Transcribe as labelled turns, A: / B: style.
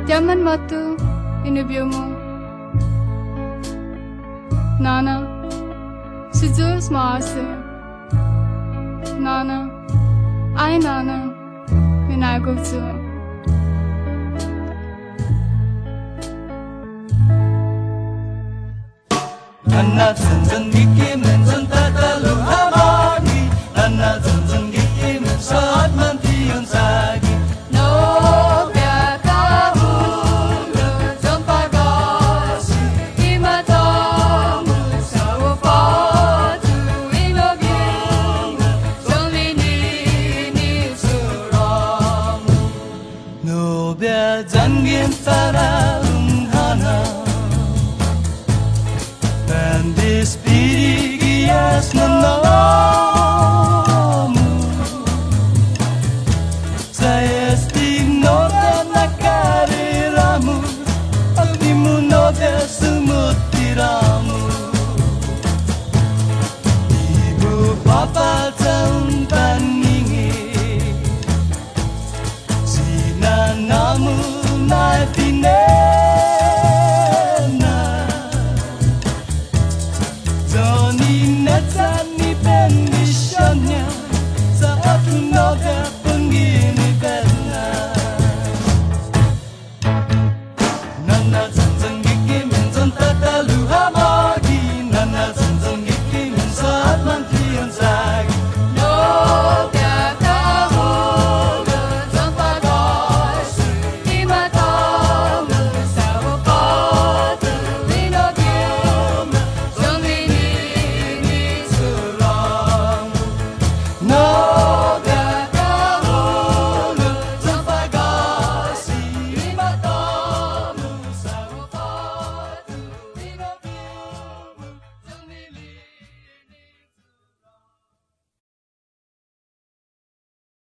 A: Jangan matu inubiomu. Nana, sejus maase. Nana, ay nana, minagutsu.
B: Nana zanzan gigi mensan tatalu hamagi. Nana zanzan gigi mensaat mantiun sagi.
A: Nobia kahulu jompagasi imatamu sawapatu inobimu jomini ni suramu.
B: Nobia zanggien sarang hana.